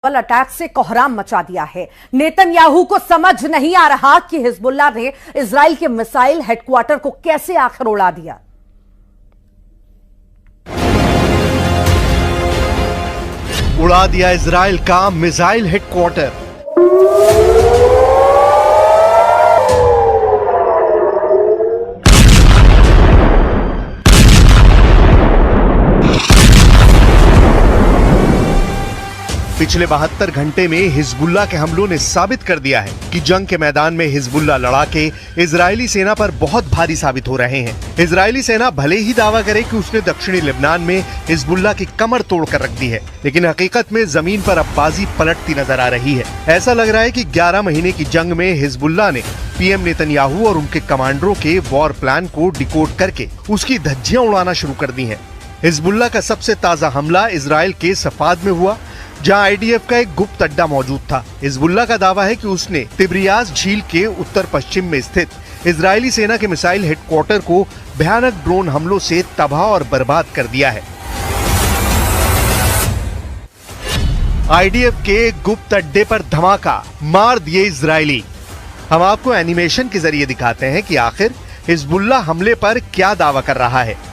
Attack से कोहराम मचा दिया है। नेतन्याहू को समझ नहीं आ रहा कि हिजबुल्लाह ने इजराइल के मिसाइल हेडक्वार्टर को कैसे आखिर उड़ा दिया। उड़ा दिया इजराइल का मिसाइल हेडक्वार्टर। पिछले 72 घंटे में हिजबुल्लाह के हमलों ने साबित कर दिया है कि जंग के मैदान में हिजबुल्लाह लड़ाके इजरायली सेना पर बहुत भारी साबित हो रहे हैं। इजरायली सेना भले ही दावा करे कि उसने दक्षिणी लेबनान में हिजबुल्लाह की कमर तोड़ कर रख दी है, लेकिन हकीकत में जमीन पर अब बाजी पलटती नजर आ रही है। ऐसा लग रहा है कि 11 महीने की जंग में हिजबुल्लाह ने पीएम नेतन्याहू और उनके कमांडरों के वॉर प्लान को डिकोड करके उसकी धज्जियां उड़ाना शुरू कर दी है। हिजबुल्लाह का सबसे ताजा हमला इजराइल के सफाद में हुआ, जहां आईडीएफ का एक गुप्त अड्डा मौजूद था। हिजबुल्लाह का दावा है कि उसने तिब्रियास झील के उत्तर पश्चिम में स्थित इजरायली सेना के मिसाइल हेडक्वार्टर को भयानक ड्रोन हमलों से तबाह और बर्बाद कर दिया है। आईडीएफ के गुप्त अड्डे पर धमाका, मार दिए इजरायली। हम आपको एनिमेशन के जरिए दिखाते हैं कि आखिर हिजबुल्लाह हमले पर क्या दावा कर रहा है।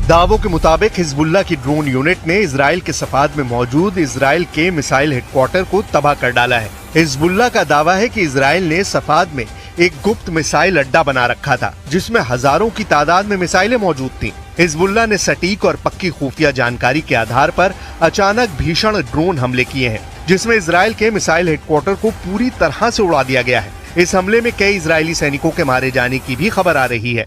दावों के मुताबिक हिजबुल्लाह की ड्रोन यूनिट ने इजराइल के सफाद में मौजूद इजराइल के मिसाइल हेडक्वार्टर को तबाह कर डाला है। हिजबुल्लाह का दावा है कि इजराइल ने सफाद में एक गुप्त मिसाइल अड्डा बना रखा था, जिसमें हजारों की तादाद में मिसाइलें मौजूद थीं। हिजबुल्लाह ने सटीक और पक्की खुफिया जानकारी के आधार पर अचानक भीषण ड्रोन हमले किए हैं, जिसमें इजराइल के मिसाइल हेडक्वार्टर को पूरी तरह से उड़ा दिया गया है। इस हमले में कई इजरायली सैनिकों के मारे जाने की भी खबर आ रही है।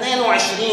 22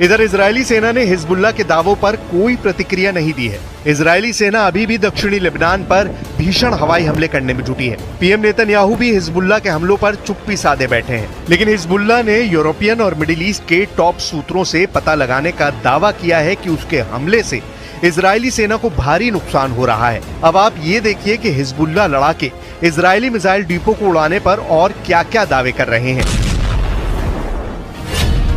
इधर इजरायली सेना ने हिजबुल्लाह के दावों पर कोई प्रतिक्रिया नहीं दी है। इजरायली सेना अभी भी दक्षिणी लेबनान पर भीषण हवाई हमले करने में जुटी है। पीएम नेतन्याहू भी हिजबुल्लाह के हमलों पर चुप्पी साधे बैठे हैं, लेकिन हिजबुल्लाह ने यूरोपियन और मिडिल ईस्ट के टॉप सूत्रों से पता लगाने का दावा किया है कि उसके हमले से इजरायली सेना को भारी नुकसान हो रहा है। अब आप ये देखिए कि हिजबुल्लाह लड़ाके इजरायली मिसाइल डिपो को उड़ाने पर और क्या क्या दावे कर रहे हैं।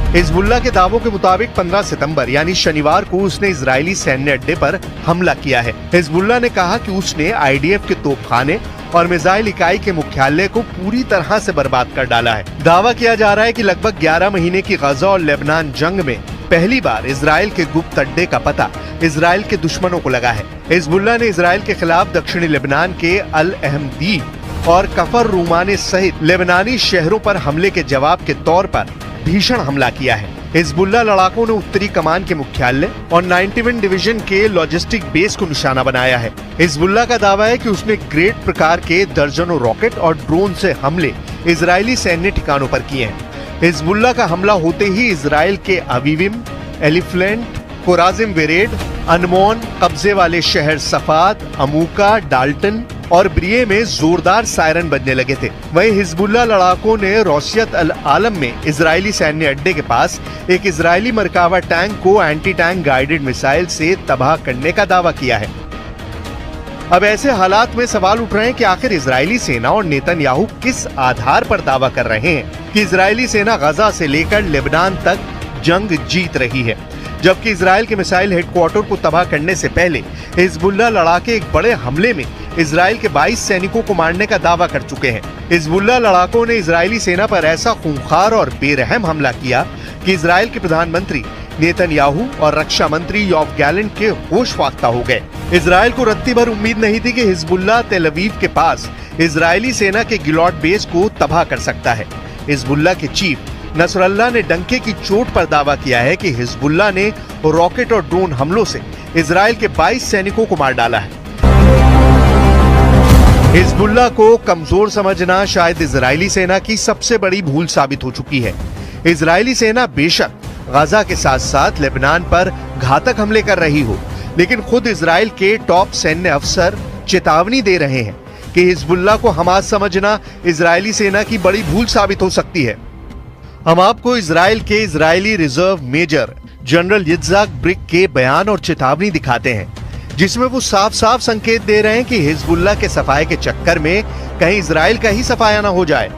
हिजबुल्लाह के दावों के मुताबिक 15 सितंबर यानी शनिवार को उसने इजरायली सैन्य अड्डे पर हमला किया है। हिजबुल्लाह ने कहा कि उसने आईडीएफ के तोपखाने और मिसाइल इकाई के मुख्यालय को पूरी तरह से बर्बाद कर डाला है। दावा किया जा रहा है कि लगभग 11 महीने की गजा और लेबनान जंग में पहली बार इजराइल के गुप्त अड्डे का पता इजराइल के दुश्मनों को लगा है। हिजबुल्लाह ने इजराइल के खिलाफ दक्षिणी लेबनान के अल अहमदीब और कफर रूमाने सहित लेबनानी शहरों पर हमले के जवाब के तौर पर भीषण हमला किया है। हिजबुल्लाह लड़ाकों ने उत्तरी कमान के मुख्यालय और 91 डिवीजन के लॉजिस्टिक बेस को निशाना बनाया है। हिजबुल्लाह का दावा है कि उसने ग्रेट प्रकार के दर्जनों रॉकेट और ड्रोन से हमले इजरायली सैन्य ठिकानों पर किए हैं। हिजबुल्लाह का हमला होते ही इजराइल के अवीविम, एलिफ्लेंट, कोराजिम वेरेड, अनमोन, कब्जे वाले शहर सफाद, अमूका, डाल्टन और ब्रिये में जोरदार सायरन बजने लगे थे। वहीं हिजबुल्लाह लड़ाकों ने रोसियत अल आलम में इजरायली सैन्य अड्डे के पास एक इजरायली मरकावा टैंक को एंटी टैंक गाइडेड मिसाइल से तबाह करने का दावा किया है। अब ऐसे हालात में सवाल उठ रहे हैं कि आखिर इजरायली सेना और नेतन्याहू किस आधार पर दावा कर रहे हैं कि इजरायली सेना गजा से लेकर लेबनान तक जंग जीत रही है, जबकि इजराइल के मिसाइल हेडक्वार्टर को तबाह करने से पहले हिजबुल्लाह लड़ाके एक बड़े हमले में इजराइल के 22 सैनिकों को मारने का दावा कर चुके हैं। हिजबुल्लाह लड़ाकों ने इजरायली सेना पर ऐसा खूंखार और बेरहम हमला किया कि इजराइल के प्रधानमंत्री नेतन्याहू और रक्षा मंत्री योव गैलेंट के होश फाख्ता हो गए। इजराइल को रत्ती भर उम्मीद नहीं थी कि हिजबुल्लाह तेल अवीव के पास इजरायली सेना के गिलॉट बेस को तबाह कर सकता है। हिजबुल्लाह के चीफ नसरल्लाह ने डंके की चोट पर दावा किया है कि हिजबुल्लाह ने रॉकेट और ड्रोन हमलों से इजराइल के 22 सैनिकों को मार डाला है। हिजबुल्लाह को कमजोर समझना शायद इजरायली सेना की सबसे बड़ी भूल साबित हो चुकी है। इजरायली सेना बेशक गजा के साथ साथ लेबनान पर घातक हमले कर रही हो, लेकिन खुद इजराइल के टॉप सैन्य अफसर चेतावनी दे रहे हैं कि हिजबुल्लाह को हमास समझना इजरायली सेना की बड़ी भूल साबित हो सकती है। हम आपको इजराइल के Israeli reserve major general Yitzhak Brick के बयान और चेतावनी दिखाते हैं, जिसमें वो साफ साफ संकेत दे रहे हैं कि हिजबुल्लाह के सफाए के चक्कर में कहीं इजराइल का ही सफाया ना हो जाए।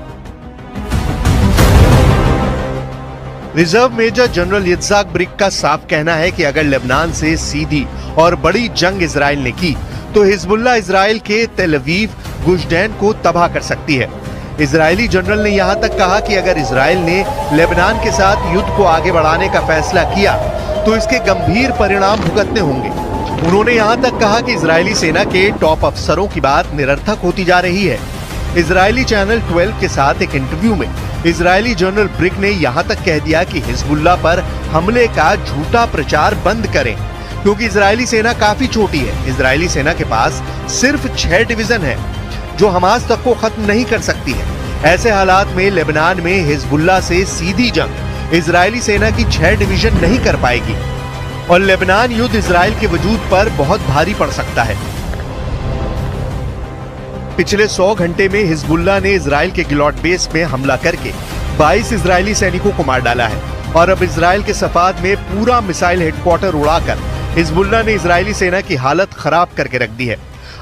Reserve major general Yitzhak brick का साफ कहना है कि अगर लेबनान से सीधी और बड़ी जंग इजराइल ने की तो हिजबुल्लाह इजराइल के तेल अवीव, गुशदैन को तबाह कर सकती है। इजरायली जनरल ने यहां तक कहा कि अगर इजराइल ने लेबनान के साथ युद्ध को आगे बढ़ाने का फैसला किया तो इसके गंभीर परिणाम भुगतने होंगे। उन्होंने यहां तक कहा कि इजरायली सेना के टॉप अफसरों की बात निरर्थक होती जा रही है। इजरायली चैनल 12 के साथ एक इंटरव्यू में इजरायली जनरल ब्रिक ने यहां तक कह दिया कि हिजबुल्लाह पर हमले का झूठा प्रचार बंद करें, क्योंकि इजरायली सेना काफी छोटी है। इजरायली सेना के पास सिर्फ 6 डिवीजन है जो हमास तक को खत्म नहीं कर सकती है। ऐसे हालात में लेबनान में हिजबुल्लाह से सीधी जंग इजरायली सेना की 6 डिवीजन नहीं कर पाएगी और लेबनान युद्ध इजराइल के वजूद पर बहुत भारी पड़ सकता है। पिछले 100 घंटे में हिजबुल्लाह ने इजराइल के गिलॉट बेस में हमला करके 22 इजरायली सैनिकों को मार डाला है और अब इजराइल के सफाद में पूरा मिसाइल हेडक्वार्टर उड़ाकर हिजबुल्लाह ने इजरायली सेना की हालत खराब करके रख दी है।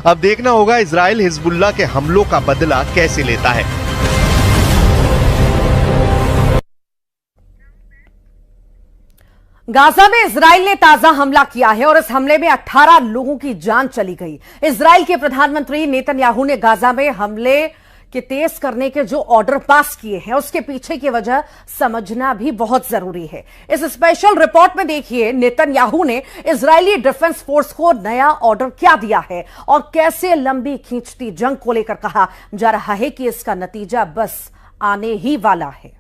अब देखना होगा इजराइल हिजबुल्लाह के हमलों का बदला कैसे लेता है। गाजा में इजराइल ने ताजा हमला किया है और इस हमले में 18 लोगों की जान चली गई। इजराइल के प्रधानमंत्री नेतन्याहू ने गाजा में हमले के तेज करने के जो ऑर्डर पास किए हैं उसके पीछे की वजह समझना भी बहुत जरूरी है। इस स्पेशल रिपोर्ट में देखिए नेतन्याहू ने इजरायली डिफेंस फोर्स को नया ऑर्डर क्या दिया है और कैसे लंबी खींचती जंग को लेकर कहा जा रहा है कि इसका नतीजा बस आने ही वाला है।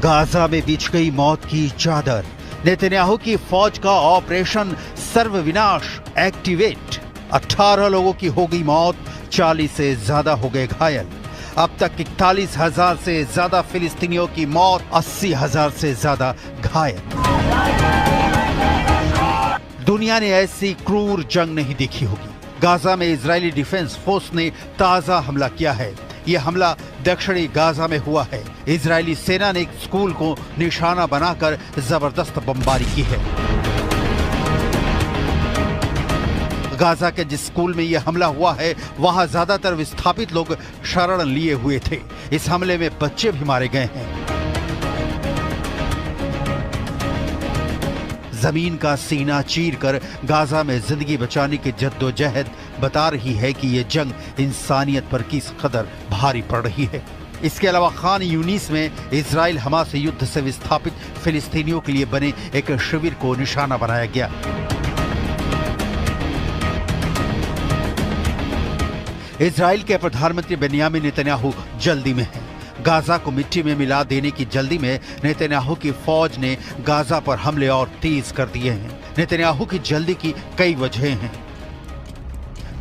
गाजा में बिछ गई मौत की चादर। नेतन्याहू की फौज का ऑपरेशन सर्वविनाश एक्टिवेट। 18 लोगों की हो गई मौत, 40 से ज्यादा हो गए घायल। अब तक 41,000 से ज्यादा फिलिस्तीनियों की मौत, 80,000 से ज्यादा घायल। दुनिया ने ऐसी क्रूर जंग नहीं देखी होगी। गाजा में इजरायली डिफेंस फोर्स ने ताजा हमला किया है। यह हमला दक्षिणी गाजा में हुआ है। इजरायली सेना ने एक स्कूल को निशाना बनाकर जबरदस्त बमबारी की है। गाजा के जिस स्कूल में यह हमला हुआ है वहां ज्यादातर विस्थापित लोग शरण लिए हुए थे। इस हमले में बच्चे भी मारे गए हैं। जमीन का सीना चीरकर गाजा में जिंदगी बचाने की जद्दोजहद बता रही है कि यह जंग इंसानियत पर किस कदर भारी पड़ रही है। इसके अलावा खान यूनिस में इजराइल हमास युद्ध से विस्थापित फिलिस्तीनियों के लिए बने एक शिविर को निशाना बनाया गया। इजराइल के प्रधानमंत्री बेन्यामिन नेतन्याहू जल्दी में हैं। गाजा को मिट्टी में मिला देने की जल्दी में नेतन्याहू की फौज ने गाजा पर हमले और तेज कर दिए हैं। नेतन्याहू की जल्दी की कई वजहें हैं।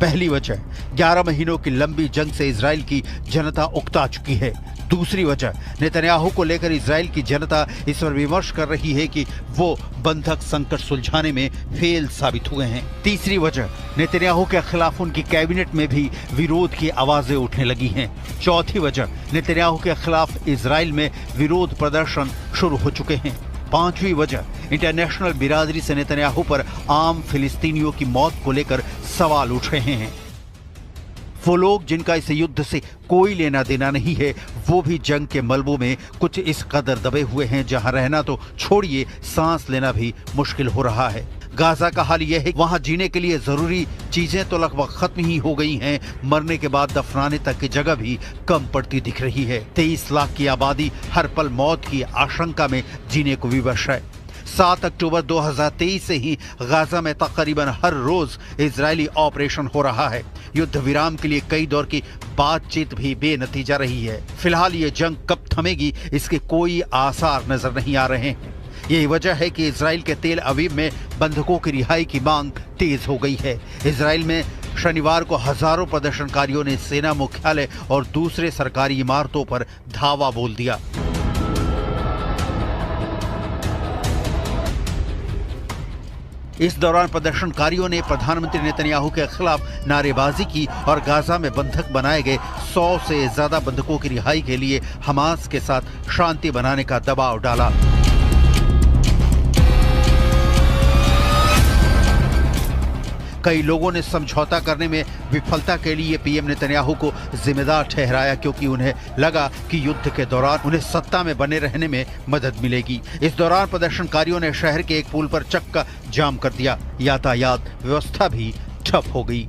पहली वजह, 11 महीनों की लंबी जंग से इजराइल की जनता उकता चुकी है। दूसरी वजह, नेतन्याहू को लेकर इजराइल की जनता इस पर विमर्श कर रही है कि वो बंधक संकट सुलझाने में फेल साबित हुए हैं। तीसरी वजह, नेतन्याहू के खिलाफ उनकी कैबिनेट में भी विरोध की आवाजें उठने लगी हैं। चौथी वजह, नेतन्याहू के खिलाफ इजराइल में विरोध प्रदर्शन शुरू हो चुके हैं। पांचवी वजह, इंटरनेशनल बिरादरी से नेतन्याहू पर आम फिलिस्तीनियों की मौत को लेकर सवाल उठ रहे हैं। वो लोग जिनका इस युद्ध से कोई लेना देना नहीं है, वो भी जंग के मलबों में कुछ इस कदर दबे हुए हैं जहां रहना तो छोड़िए, सांस लेना भी मुश्किल हो रहा है। गाजा का हाल यह है, वहां जीने के लिए जरूरी चीजें तो लगभग खत्म ही हो गई हैं। मरने के बाद दफनाने तक की जगह भी कम पड़ती दिख रही है। 23 लाख की आबादी हर पल मौत की आशंका में जीने को विवश है। 7 अक्टूबर 2023 से ही गाजा में तकरीबन हर रोज इजरायली ऑपरेशन हो रहा है। युद्ध विराम के लिए कई दौर की बातचीत भी बेनतीजा रही है। फिलहाल ये जंग कब थमेगी इसके कोई आसार नजर नहीं आ रहे हैं। यही वजह है कि इजराइल के तेल अवीव में बंधकों की रिहाई की मांग तेज हो गई है। इजराइल में शनिवार को हजारों प्रदर्शनकारियों ने सेना मुख्यालय और दूसरे सरकारी इमारतों पर धावा बोल दिया। इस दौरान प्रदर्शनकारियों ने प्रधानमंत्री नेतन्याहू के खिलाफ नारेबाजी की और गाजा में बंधक बनाए गए 100 से ज्यादा बंधकों की रिहाई के लिए हमास के साथ शांति बनाने का दबाव डाला। कई लोगों ने समझौता करने में विफलता के लिए पीएम नेतन्याहू को जिम्मेदार ठहराया, क्योंकि उन्हें लगा कि युद्ध के दौरान उन्हें सत्ता में बने रहने में मदद मिलेगी। इस दौरान प्रदर्शनकारियों ने शहर के एक पुल पर चक्का जाम कर दिया। यातायात व्यवस्था भी ठप हो गई।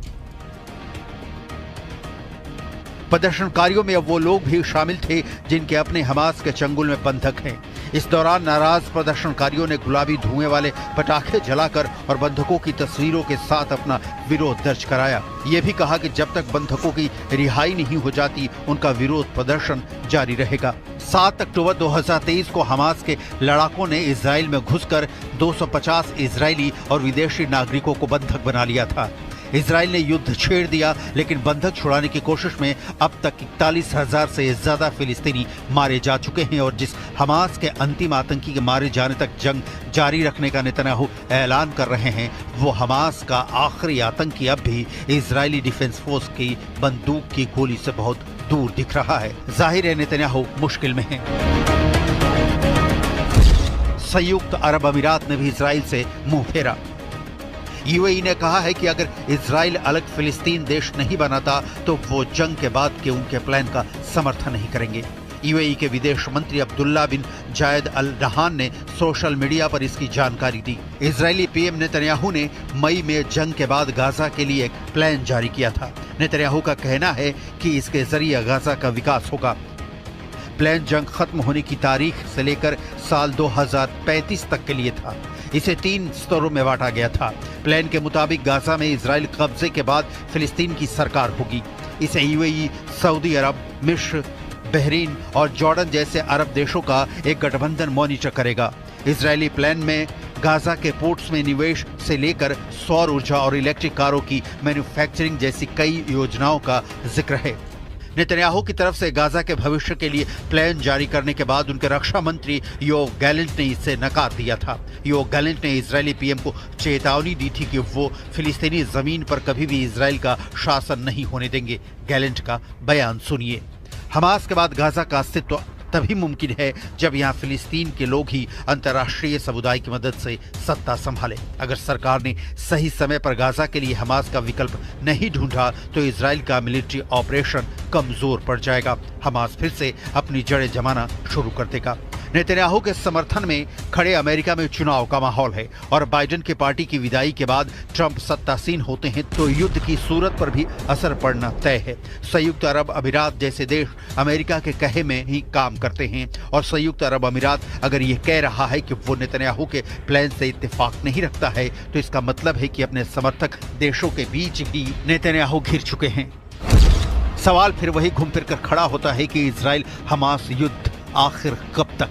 प्रदर्शनकारियों में अब वो लोग भी शामिल थे जिनके अपने हमास के चंगुल में बंधक हैं। इस दौरान नाराज प्रदर्शनकारियों ने गुलाबी धुएं वाले पटाखे जलाकर और बंधकों की तस्वीरों के साथ अपना विरोध दर्ज कराया। ये भी कहा कि जब तक बंधकों की रिहाई नहीं हो जाती उनका विरोध प्रदर्शन जारी रहेगा। 7 अक्टूबर 2023 को हमास के लड़ाकों ने इजराइल में घुसकर 250 इजरायली और विदेशी नागरिकों को बंधक बना लिया था। इजराइल ने युद्ध छेड़ दिया, लेकिन बंधक छुड़ाने की कोशिश में अब तक 41,000 से ज्यादा फिलिस्तीनी मारे जा चुके हैं और जिस हमास के अंतिम आतंकी के मारे जाने तक जंग जारी रखने का नेतन्याहू ऐलान कर रहे हैं, वो हमास का आखिरी आतंकी अब भी इजरायली डिफेंस फोर्स की बंदूक की गोली से बहुत दूर दिख रहा है। जाहिर है नेतन्याहू मुश्किल में है। संयुक्त अरब अमीरात ने भी इजराइल से मुंह फेरा। यूएई ने कहा है कि अगर इजराइल अलग फिलिस्तीन देश नहीं बनाता तो वो जंग के बाद के उनके प्लान का समर्थन नहीं करेंगे। यूएई के विदेश मंत्री अब्दुल्ला बिन जायद अल नहान ने सोशल मीडिया पर इसकी जानकारी दी। इजरायली पीएम नेतन्याहू ने मई में जंग के बाद गाजा के लिए एक प्लान जारी किया था। नेतन्याहू का कहना है कि इसके जरिए गाजा का विकास होगा। प्लान जंग खत्म होने की तारीख से लेकर साल 2035 तक के लिए था। इसे 3 स्तरों में बांटा गया था। प्लान के मुताबिक गाजा में इजराइल कब्जे के बाद फिलिस्तीन की सरकार होगी। इसे यूएई, सऊदी अरब, मिस्र, बहरीन और जॉर्डन जैसे अरब देशों का एक गठबंधन मॉनिटर करेगा। इजरायली प्लान में गाजा के पोर्ट्स में निवेश से लेकर सौर ऊर्जा और इलेक्ट्रिक कारों की मैन्युफैक्चरिंग जैसी कई योजनाओं का जिक्र है। नेतन्याहू की तरफ से गाजा के भविष्य के लिए प्लान जारी करने के बाद उनके रक्षा मंत्री योव गैलेंट ने इसे नकार दिया था। योव गैलेंट ने इजरायली पीएम को चेतावनी दी थी कि वो फिलिस्तीनी जमीन पर कभी भी इजराइल का शासन नहीं होने देंगे। गैलेंट का बयान सुनिए। हमास के बाद गाजा का अस्तित्व तभी मुमकिन है जब यहाँ फिलिस्तीन के लोग ही अंतर्राष्ट्रीय समुदाय की मदद से सत्ता संभाले। अगर सरकार ने सही समय पर गाजा के लिए हमास का विकल्प नहीं ढूंढा तो इजराइल का मिलिट्री ऑपरेशन कमजोर पड़ जाएगा। हमास फिर से अपनी जड़ें जमाना शुरू कर देगा। नेतन्याहू के समर्थन में खड़े अमेरिका में चुनाव का माहौल है और बाइडेन की पार्टी की विदाई के बाद ट्रंप सत्तासीन होते हैं तो युद्ध की सूरत पर भी असर पड़ना तय है। संयुक्त अरब अमीरात जैसे देश अमेरिका के कहे में ही काम करते हैं और संयुक्त अरब अमीरात अगर ये कह रहा है कि वो नेतन्याहू के प्लान से इत्तेफाक नहीं रखता है तो इसका मतलब है कि अपने समर्थक देशों के बीच ही नेतन्याहू घिर चुके हैं। सवाल फिर वही घूम फिर कर खड़ा होता है कि इजराइल हमास युद्ध आखिर कब तक।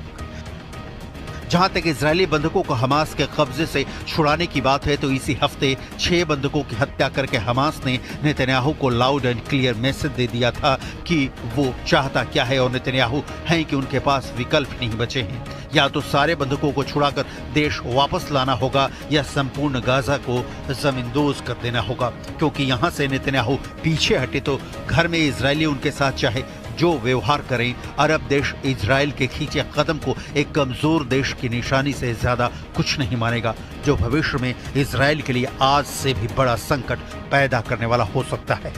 जहां तक इजरायली बंधकों को हमास के कब्जे से छुड़ाने की बात है तो इसी हफ्ते 6 बंधकों की हत्या करके हमास ने नेतन्याहू को लाउड एंड क्लियर मैसेज दे दिया था कि वो चाहता क्या है और नेतन्याहू हैं कि उनके पास विकल्प नहीं बचे हैं। या तो सारे बंधकों को छुड़ाकर देश वापस लाना होगा या संपूर्ण गाजा को जमींदोज कर देना होगा, क्योंकि यहां से नेतन्याहू पीछे हटे तो घर में इजरायली उनके साथ चाहे जो व्यवहार करें, अरब देश इजराइल के खींचे कदम को एक कमजोर देश की निशानी से ज्यादा कुछ नहीं मानेगा, जो भविष्य में इजराइल के लिए आज से भी बड़ा संकट पैदा करने वाला हो सकता है।